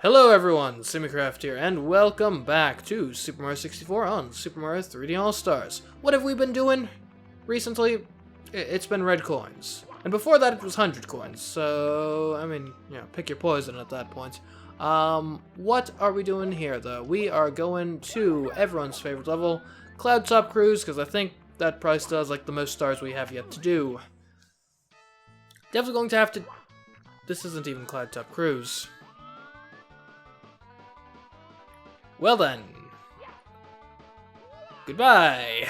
Hello everyone, Cmeecraft here, and welcome back to Super Mario 64 on Super Mario 3D All-Stars. What have we been doing recently? It's been red coins. And before that it was 100 coins, so, I mean, you know, pick your poison at that point. What are we doing here, though? We are going to everyone's favorite level, Cloud Top Cruise, because I think that probably still has, like, the most stars we have yet to do. Definitely going to have to... This isn't even Cloud Top Cruise. Well then. Goodbye.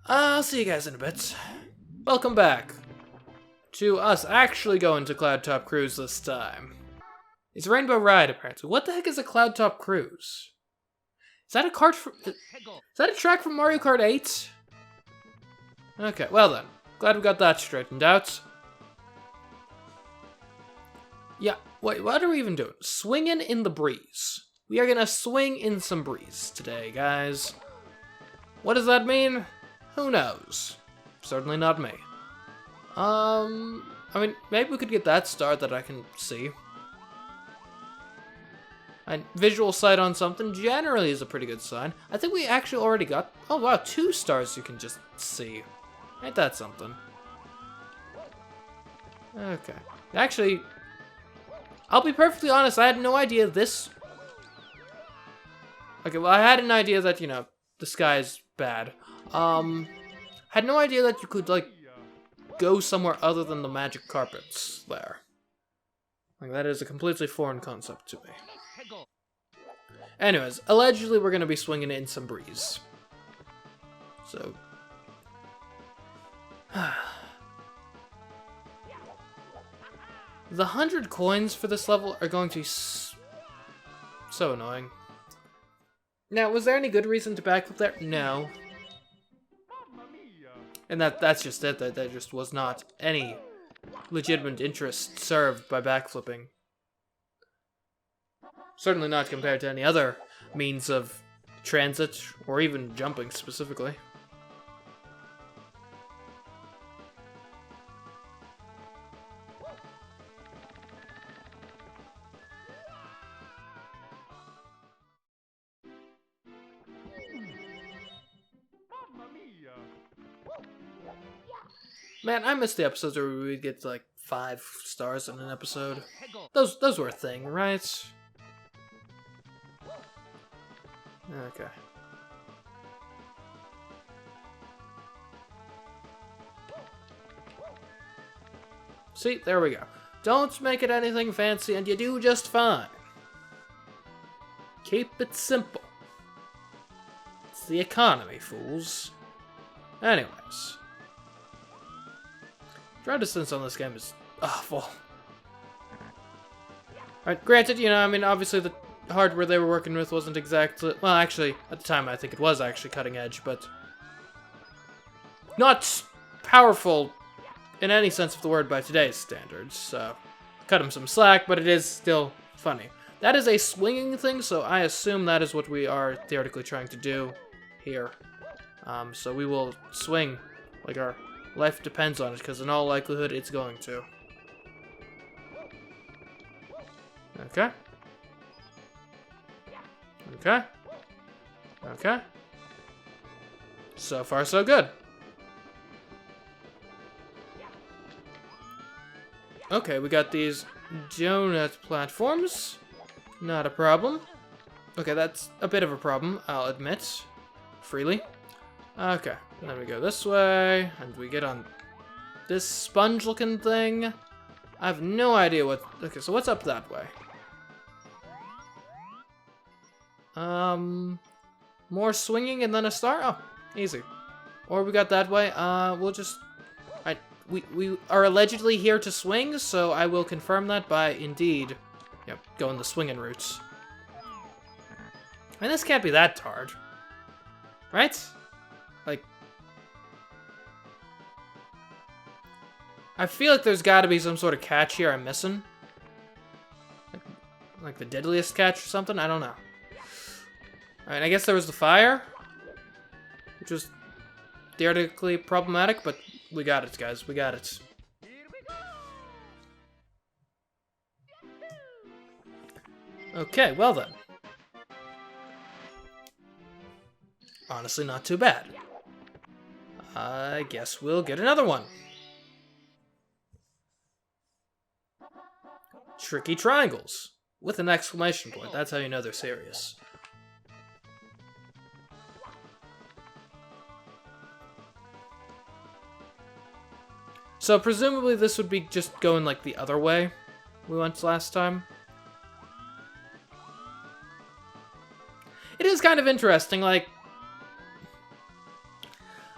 I'll see you guys in a bit. Welcome back to us actually going to Cloud Top Cruise this time. It's a Rainbow Ride, apparently. What the heck is a Cloud Top Cruise? Is that a cart from... Is that a track from Mario Kart 8? Okay, well then. Glad we got that straightened out. Yeah, wait, what are we even doing? Swinging in the breeze. We are gonna swing in some breeze today, guys. What does that mean? Who knows? Certainly not me. I mean, maybe we could get that star that I can see. And visual sight on something generally is a pretty good sign. I think we actually already got... Oh wow, 2 stars you can just see. Ain't that something? Okay. Actually, I'll be perfectly honest, I had no idea this... Okay, well, I had an idea that, you know, the sky is bad. Had no idea that you could, like, go somewhere other than the magic carpets there. Like, that is a completely foreign concept to me. Anyways, allegedly we're gonna be swinging in some breeze. So... The 100 coins for this level are going to be so annoying. Now, was there any good reason to backflip there? No. And that's just it. There just was not any legitimate interest served by backflipping. Certainly not compared to any other means of transit, or even jumping specifically. Man, I missed the episodes where we would get like 5 stars in an episode. Those were a thing, right? Okay. See, there we go. Don't make it anything fancy and you do just fine. Keep it simple. It's the economy, fools. Anyways. Draw distance on this game is awful. Alright, granted, you know, I mean, obviously the hardware they were working with wasn't exactly... Well, actually, at the time I think it was actually cutting edge, but... not powerful in any sense of the word by today's standards, so... Cut him some slack, but it is still funny. That is a swinging thing, so I assume that is what we are theoretically trying to do here. So we will swing like our life depends on it, because in all likelihood it's going to. Okay. Okay. Okay. So far, so good. Okay, we got these donut platforms. Not a problem. Okay, that's a bit of a problem, I'll admit. Freely. Okay, and then we go this way, and we get on this sponge-looking thing. I have no idea what... Okay, so what's up that way? More swinging and then a star? Oh, easy. Or we got that way. We'll just... We are allegedly here to swing, so I will confirm that by, indeed, yep, going the swinging routes. And this can't be that hard. Right? Like... I feel like there's gotta be some sort of catch here I'm missing. Like the deadliest catch or something? I don't know. Alright, I guess there was the fire. Which was theoretically problematic, but we got it, guys. We got it. Okay, well then. Honestly, not too bad. I guess we'll get another one. Tricky triangles. With an exclamation point. That's how you know they're serious. So presumably this would be just going like the other way we went last time. It is kind of interesting, like,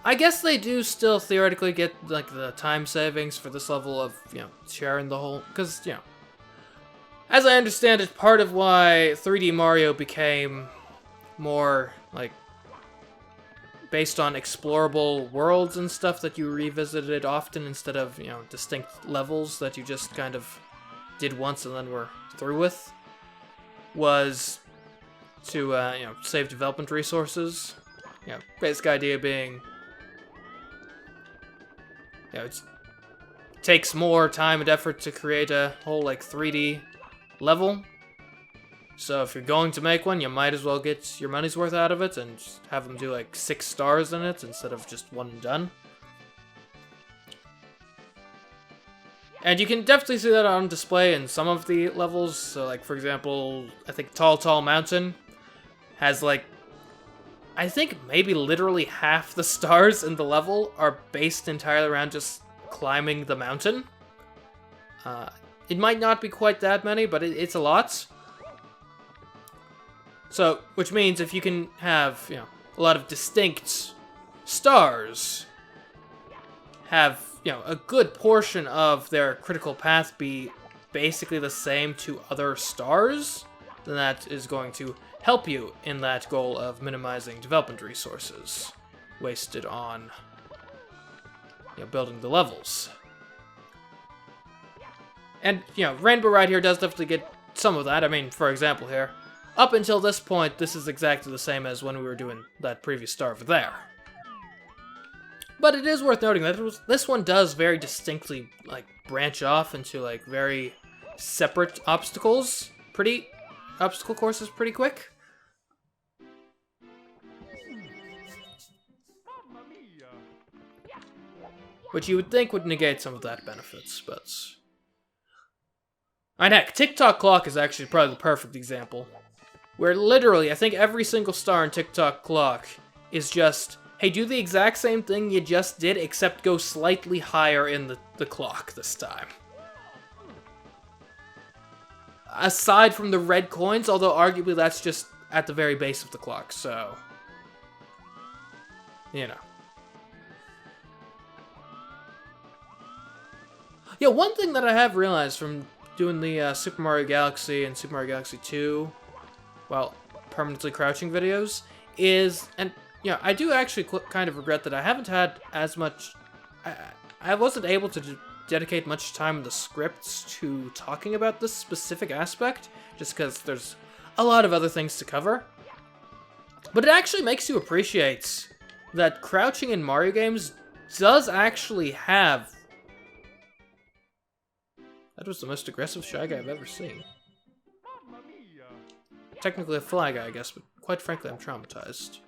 I guess they do still theoretically get, like, the time savings for this level of, you know, sharing the whole, because, you know, as I understand it, part of why 3D Mario became more, like, based on explorable worlds and stuff that you revisited often instead of, you know, distinct levels that you just kind of did once and then were through with, was to, you know, save development resources. You know, basic idea being, you know, it takes more time and effort to create a whole, like, 3D level. So if you're going to make one, you might as well get your money's worth out of it and have them do, like, 6 stars in it instead of just 1 and done. And you can definitely see that on display in some of the levels. So, like, for example, I think Tall Mountain has, like, I think maybe literally half the stars in the level are based entirely around just climbing the mountain. It might not be quite that many, but it's a lot. So, which means if you can have, you know, a lot of distinct stars, have, you know, a good portion of their critical path be basically the same to other stars, then that is going to help you in that goal of minimizing development resources wasted on, you know, building the levels. And, you know, Rainbow Ride here does definitely get some of that. I mean, for example here, up until this point, this is exactly the same as when we were doing that previous star over there. But it is worth noting that this one does very distinctly, like, branch off into, like, very separate obstacles. Obstacle courses pretty quick. Which you would think would negate some of that benefits, but... And heck, TikTok Clock is actually probably the perfect example. Where literally, I think every single star in TikTok Clock is just, hey, do the exact same thing you just did, except go slightly higher in the clock this time. Aside from the red coins, although arguably that's just at the very base of the clock, so... You know. Yeah, one thing that I have realized from doing the Super Mario Galaxy and Super Mario Galaxy 2, well, permanently crouching videos, is, and, you know, I do actually kind of regret that I haven't had as much, I wasn't able to dedicate much time in the scripts to talking about this specific aspect, just because there's a lot of other things to cover. But it actually makes you appreciate that crouching in Mario games does actually have... That was the most aggressive Shy Guy I've ever seen. Technically a Fly Guy, I guess, but quite frankly, I'm traumatized.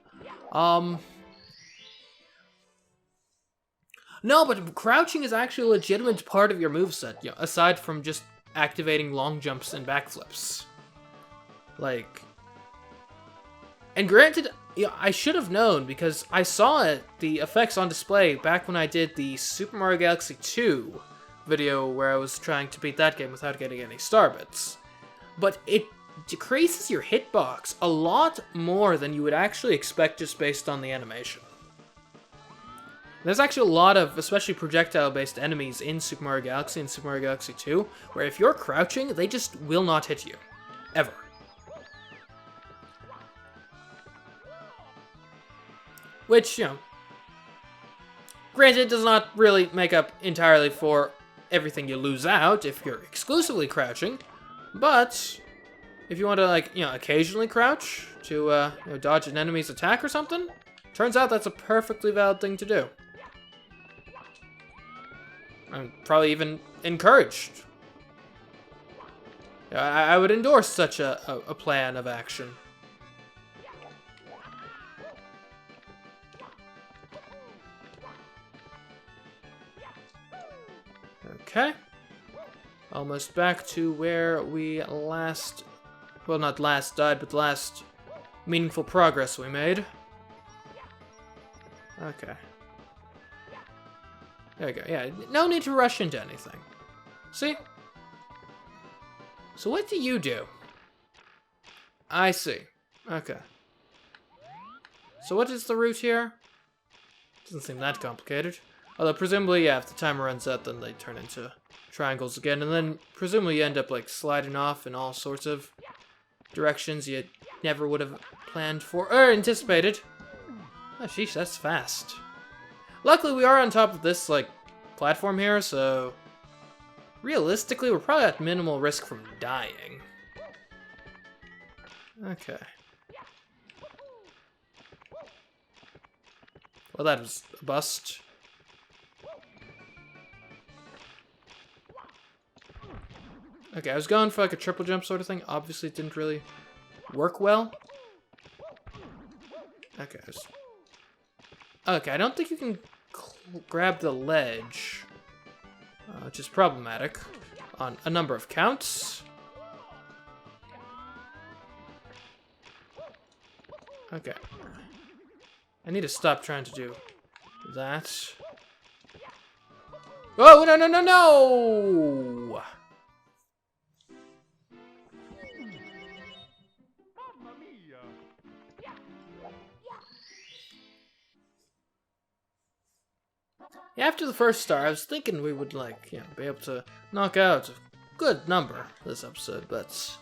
No, but crouching is actually a legitimate part of your moveset, you know, aside from just activating long jumps and backflips. Like... And granted, you know, I should have known, because I saw the effects on display back when I did the Super Mario Galaxy 2 video where I was trying to beat that game without getting any star bits. But it decreases your hitbox a lot more than you would actually expect just based on the animation. There's actually a lot of, especially projectile-based enemies in Super Mario Galaxy and Super Mario Galaxy 2, where if you're crouching, they just will not hit you. Ever. Which, you know, granted, does not really make up entirely for everything you lose out if you're exclusively crouching, but if you want to, like, you know, occasionally crouch to, you know, dodge an enemy's attack or something, Turns out that's a perfectly valid thing to do. I'm probably even encouraged. I would endorse such a plan of action. Okay. Almost back to where we last... Well, not last died, but the last meaningful progress we made. Okay. There we go. Yeah, no need to rush into anything. See? So what do you do? I see. Okay. So what is the route here? Doesn't seem that complicated. Although presumably, yeah, if the timer runs out, then they turn into triangles again. And then presumably you end up like sliding off in all sorts of directions you never would have planned for or anticipated. Oh, sheesh, that's fast. Luckily, we are on top of this, like, platform here, so... Realistically, we're probably at minimal risk from dying. Okay. Well, that was a bust. Okay, I was going for, like, a triple jump sort of thing. Obviously, it didn't really work well. Okay, okay, I don't think you can grab the ledge, which is problematic on a number of counts. Okay. I need to stop trying to do that. Oh, no, no, no, no! After the first star, I was thinking we would, like, you know, be able to knock out a good number this episode, but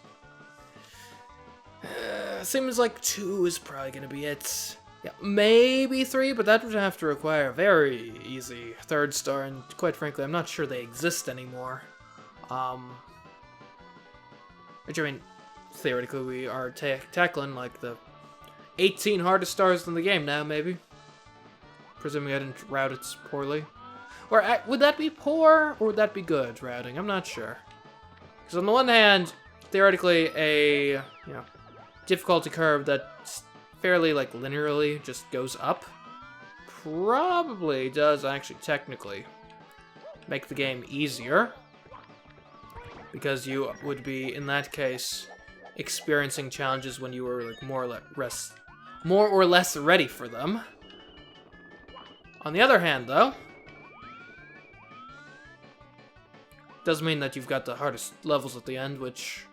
seems like 2 is probably gonna be it. Yeah, maybe 3, but that would have to require a very easy 3rd star, and quite frankly, I'm not sure they exist anymore. Which, I mean, theoretically, we are tackling, like, the 18 hardest stars in the game now, maybe. Presuming I didn't route it poorly. Or would that be poor, or would that be good routing? I'm not sure. Because on the one hand, theoretically, a, you know, difficulty curve that fairly, like, linearly just goes up probably does actually technically make the game easier. Because you would be, in that case, experiencing challenges when you were, like, more or less ready for them. On the other hand, though, does mean that you've got the hardest levels at the end, which,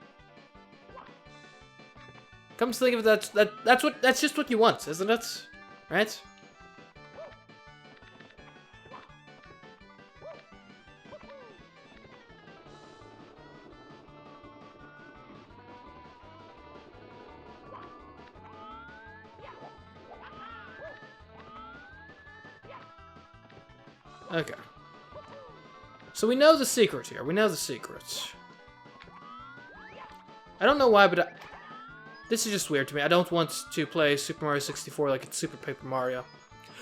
come to think of it, that's just what you want, isn't it? Right? Okay. So we know the secret here. We know the secret. I don't know why, but this is just weird to me. I don't want to play Super Mario 64 like it's Super Paper Mario.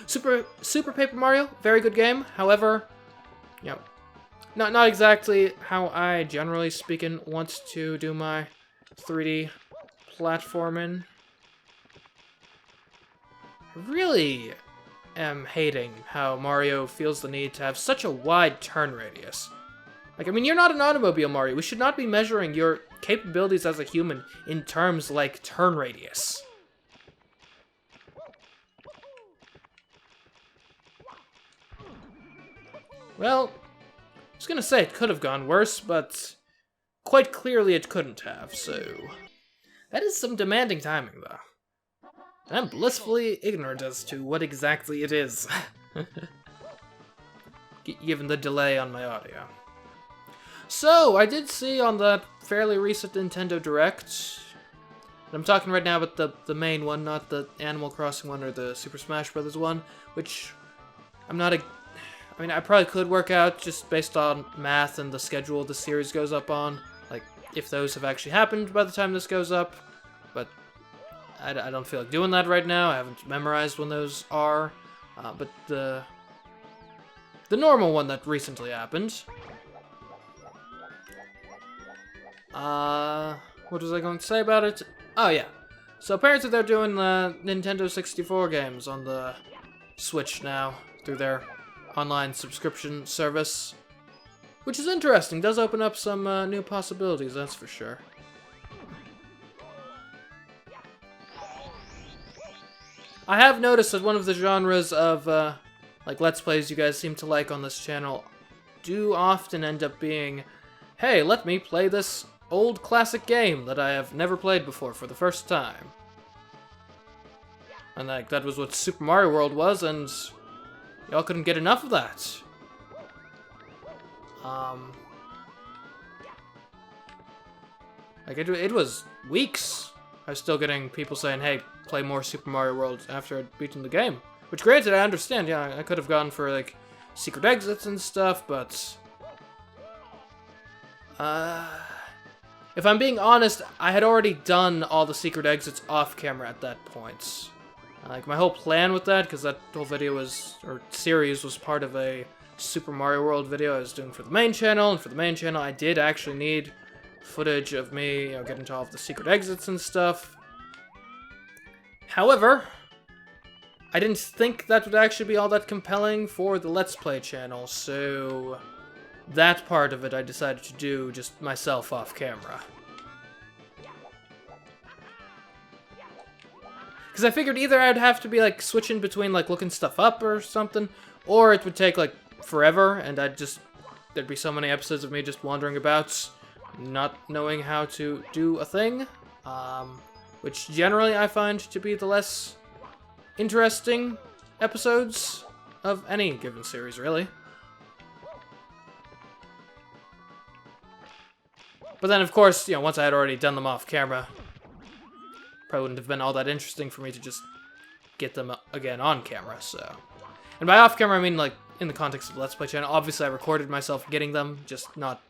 Super Paper Mario, very good game. However, you know, not exactly how I, generally speaking, want to do my 3D platforming. I really am hating how Mario feels the need to have such a wide turn radius. Like, I mean, you're not an automobile, Mario. We should not be measuring your capabilities as a human in terms like turn radius. Well, I was gonna say it could have gone worse, but quite clearly it couldn't have, so... That is some demanding timing, though. And I'm blissfully ignorant as to what exactly it is. Given the delay on my audio. So, I did see on that fairly recent Nintendo Direct, and I'm talking right now about the main one, not the Animal Crossing one or the Super Smash Bros. One, which I'm not I mean, I probably could work out just based on math and the schedule the series goes up on, like, if those have actually happened by the time this goes up, but I don't feel like doing that right now. I haven't memorized when those are. But the normal one that recently happened. What was I going to say about it? Oh, yeah. So apparently they're doing the Nintendo 64 games on the Switch now through their online subscription service. Which is interesting. Does open up some new possibilities, that's for sure. I have noticed that one of the genres of, like, Let's Plays you guys seem to like on this channel do often end up being, hey, let me play this old classic game that I have never played before for the first time. And like, that was what Super Mario World was, and y'all couldn't get enough of that. Like, it was weeks. I was still getting people saying, hey, play more Super Mario World after I'd beaten the game. Which, granted, I understand, yeah, I could have gone for, like, secret exits and stuff, but... if I'm being honest, I had already done all the secret exits off camera at that point. Like, my whole plan with that, because that whole video was, or series was part of a Super Mario World video I was doing for the main channel, and for the main channel I did actually need footage of me, you know, getting to all of the secret exits and stuff. However, I didn't think that would actually be all that compelling for the Let's Play channel, so that part of it I decided to do just myself off camera. Because I figured either I'd have to be, like, switching between, like, looking stuff up or something, or it would take, like, forever, and there'd be so many episodes of me just wandering about, not knowing how to do a thing, which generally I find to be the less interesting episodes of any given series, really. But then, of course, you know, once I had already done them off camera, probably wouldn't have been all that interesting for me to just get them again on camera, so. And by off camera, I mean, like, in the context of the Let's Play channel. Obviously, I recorded myself getting them, just not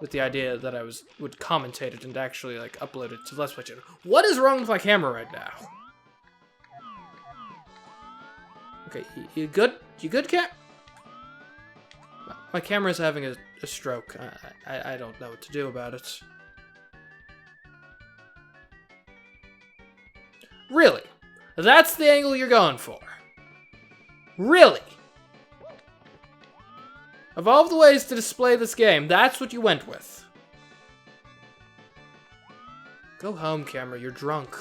with the idea that I would commentate it and actually, like, upload it to the Let's Play channel. What is wrong with my camera right now? Okay, you good? You good, cat? My camera's having a stroke. I don't know what to do about it. Really? That's the angle you're going for? Really? Of all the ways to display this game, that's what you went with. Go home, camera. You're drunk.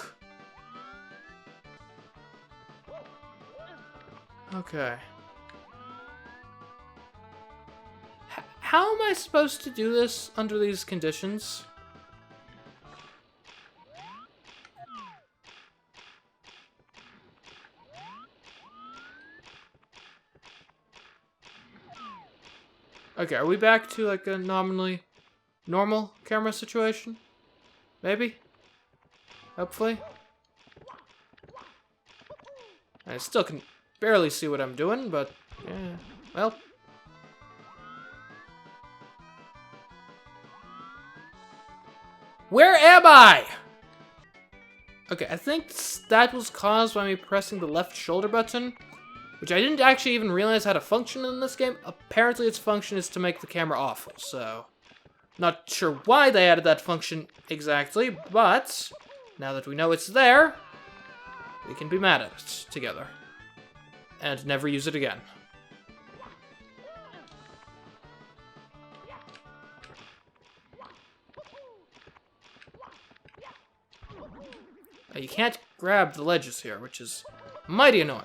Okay. How am I supposed to do this under these conditions? Okay, are we back to, like, a nominally normal camera situation? Maybe? Hopefully? I still can barely see what I'm doing, but, yeah, well. Where am I? Okay, I think that was caused by me pressing the left shoulder button, which I didn't actually even realize how to function in this game. Apparently its function is to make the camera awful, so not sure why they added that function exactly, but now that we know it's there, we can be mad at it together and never use it again. You can't grab the ledges here, which is mighty annoying.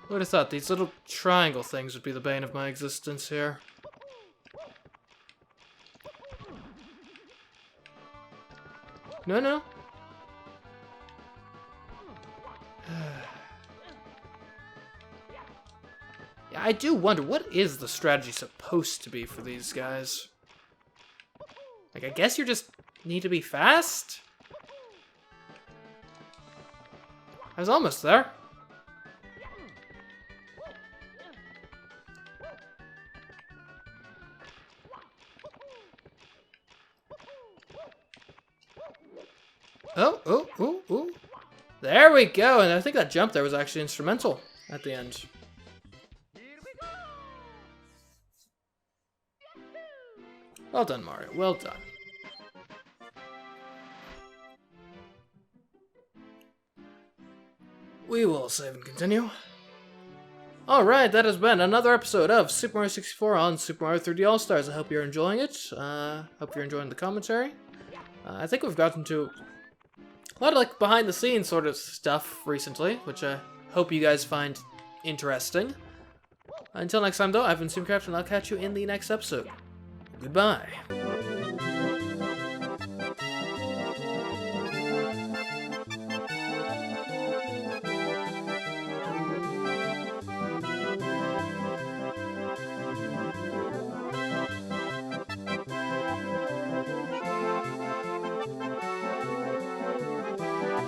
Who would have thought these little triangle things would be the bane of my existence here? No, no. Yeah, I do wonder, what is the strategy supposed to be for these guys? Like, I guess you just need to be fast? I was almost there. Oh, oh, oh, oh. There we go, and I think that jump there was actually instrumental at the end. Well done, Mario. Well done. We will save and continue. Alright, that has been another episode of Super Mario 64 on Super Mario 3D All-Stars. I hope you're enjoying it. Hope you're enjoying the commentary. I think we've gotten to a lot of like behind-the-scenes sort of stuff recently, which I hope you guys find interesting. Until next time, though, I've been Cmeecraft, and I'll catch you in the next episode. Goodbye.